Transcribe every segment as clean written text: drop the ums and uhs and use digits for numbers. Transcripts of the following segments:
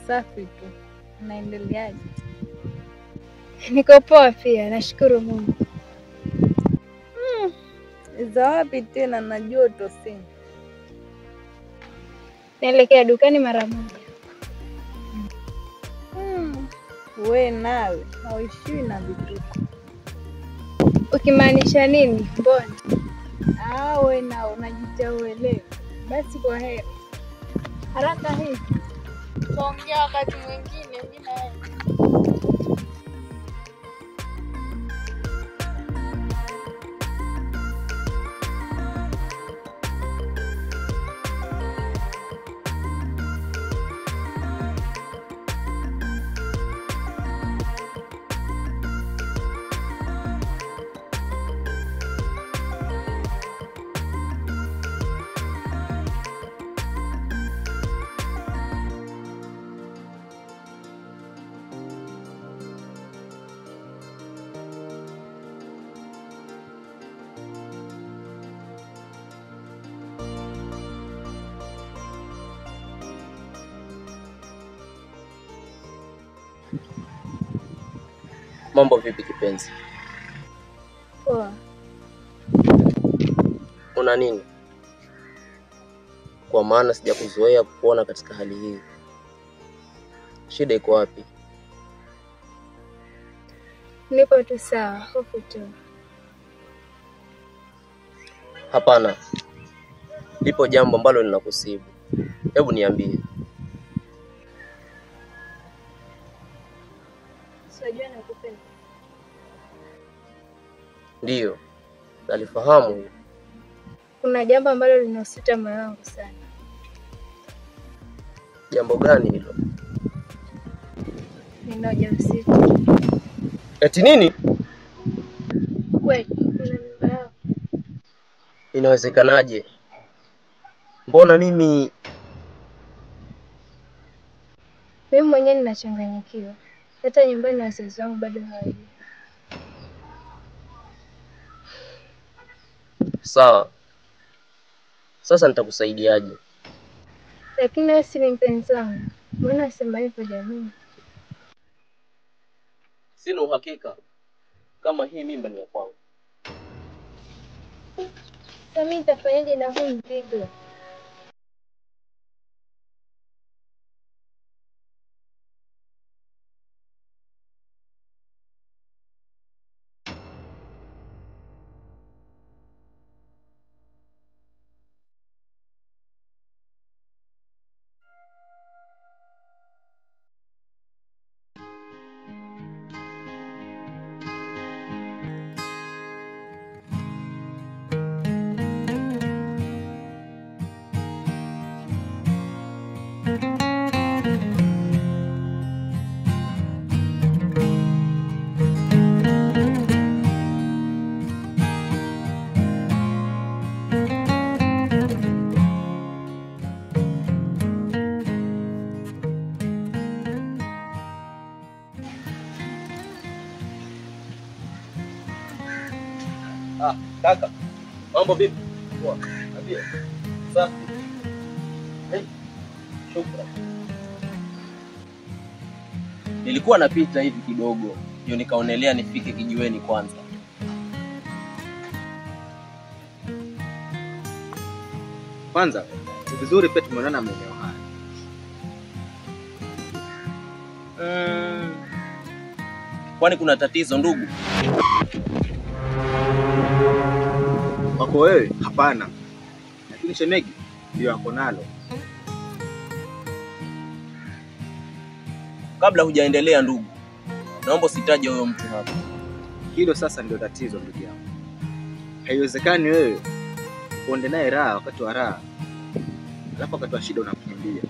Safi tu. Unaendeleaje? Niko poa pia, nashukuru Mungu. Za wapi tena na joto sina? Naelekea dukani mara moja. We nawe hauishiwi na vituko. Ukimaanisha nini? Mbona? We na unajitia uelewe. Basi kwa heri. Haraka hivi. Tuongea wakati mwingine, mimi na wewe. Mambo vipi kipenzi? Poa. Una nini? Kwa maana sijakuzoea kuona katika hali hii. Shida iko wapi? Nipo tu sawa, hofu tu. Hapana. Lipo jambo ambalo linakusibu. Hebu niambie. Sijui nakupenda. Ndiyo. Nalifahamu hiyo. Kuna jambo ambalo linasuta moyo wangu sana. Jambo gani hilo? Nina ujauzito. Eti nini? Kweli, kuna mimba yako. Inawezekanaje? Mbona mimi mwenyewe ninachanganyikiwa. Hata nyumbani na wazazi wangu bado hawajui. Sawa. Sasa nitakusaidiaje? Lakini wewe si mpenzi wangu. Mbona unasema hivyo jamani? Sina uhakika kama hii mimba ni ya kwangu. Sasa mimi nitafanyaje na huu mzigo? Kaka. Mambo vipi? Poa. Ndio. Safi. Hey. Shukrani. Nilikuwa napita hivi kidogo, ndio nikaonelea nifike kijiweni kwanza. Kwanza, ni vizuri pia tumeonana maeneo haya. Kwani kuna tatizo ndugu? Kwako wewe hapana. Lakini shemegi ndio ako nalo. Kabla hujaendelea ndugu, naomba usitaje huyo mtu hapa. Hilo sasa ndio tatizo ndugu yangu. Haiwezekani wewe uende naye raha wakati wa raha, alafu wakati wa shida unamkimbia.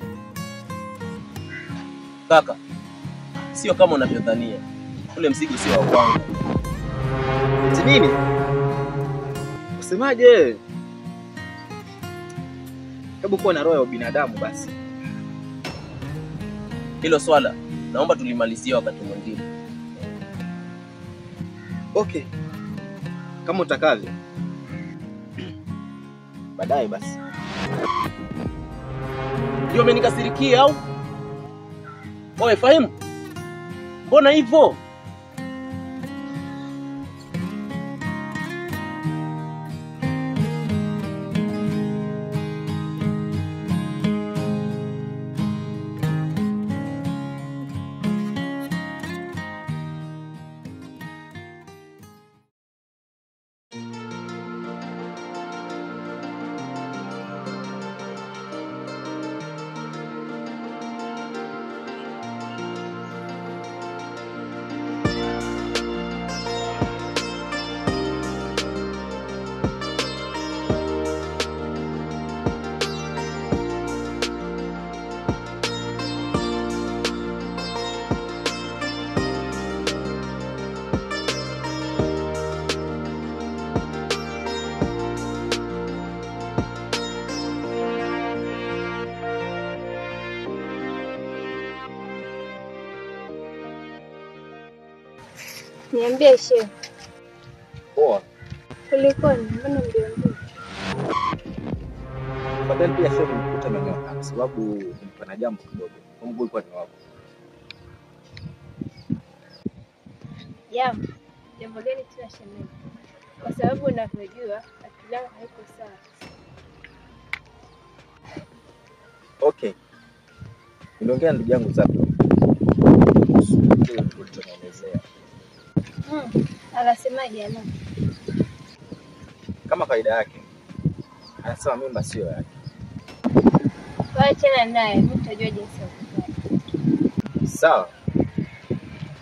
Kaka, sio kama unavyodhania. Ule mzigo sio wa kwangu. Eti nini? Usemaje? Hebu kuwa na roho ya binadamu basi. Hilo swala naomba tulimalizie wakati mwingine. Okay. Kama utakavyo. Baadaye basi. Ndio umenikasirikia au? Wewe fahimu? Mbona hivyo? Niambie shehe. Poa. Kulikoni? Mbona mliongea? Fadhali pia shehe nikuta maeneo hapa kwa sababu nilikuwa na jambo kidogo. Mungu alikuwa ni wako. Jambo gani tena shemeji? Kwa sababu unavyojua akili yangu haiko sawa. Okay. Niliongea na ndugu yangu Zaki. Tulichoelezea. Anasemaje ana? Kama kawaida yake. Anasema mimba sio yake. Waachana naye, mtajua jinsi ya kufanya. Sawa.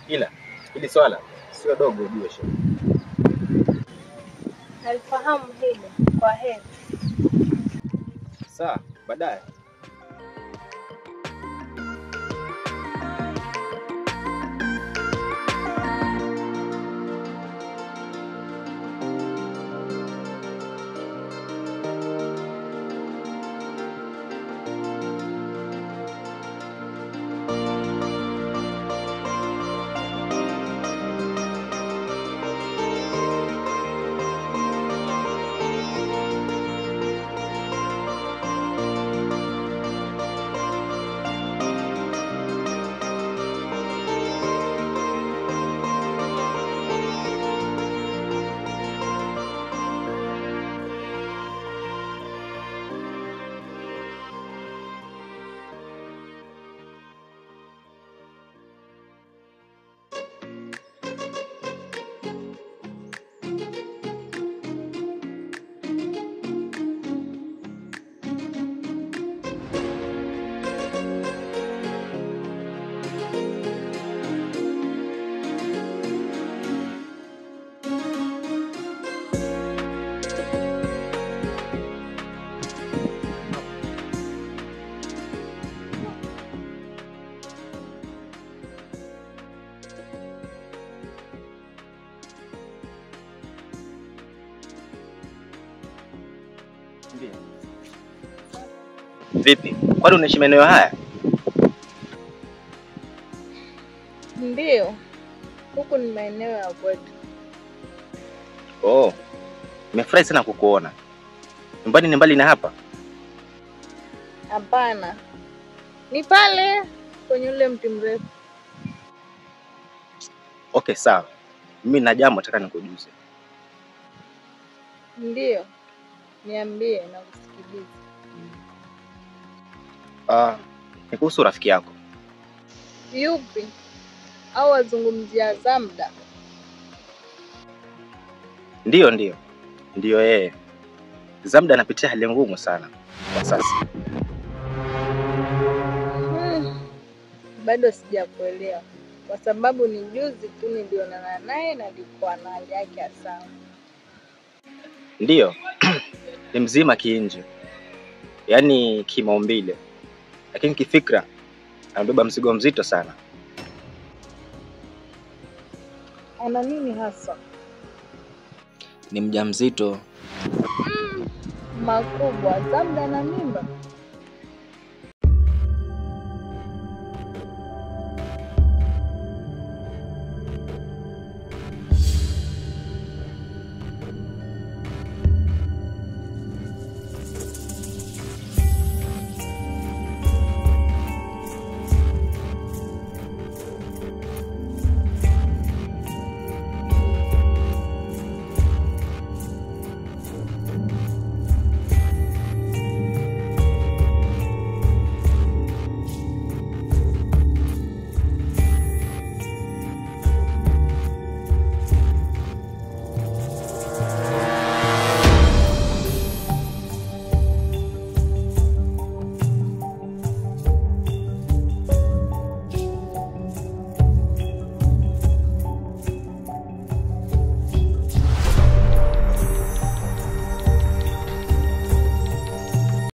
Ila hili swala sio dogo ujue shehe. Alifahamu hilo. Kwa heri. Sawa, baadaye. Vipi? Kwani unaishi maeneo haya? Ndio. Huku ni maeneo ya kwetu. Oh. Nimefurahi sana kukuona. Nyumbani ni mbali na hapa? Hapana. Ni pale kwenye ule mti mrefu. Okay, sawa. Mimi na jambo nataka nikujuze. Ndio. Niambie na kusikiliza. Ni kuhusu rafiki yako. Yupi? Au wazungumzia Zamda? Ndio yeye. Zamda anapitia hali ngumu sana kwa sasa. Bado sijakuelewa. Kwa sababu ni juzi tu nilionana naye na alikuwa na hali yake sawa. Ndio. Ni mzima kiinje. Yaani kimaumbile. Lakini kifikra anabeba mzigo mzito sana. Ana nini hasa? Ni mjamzito. Makubwa. Zamda na mimba.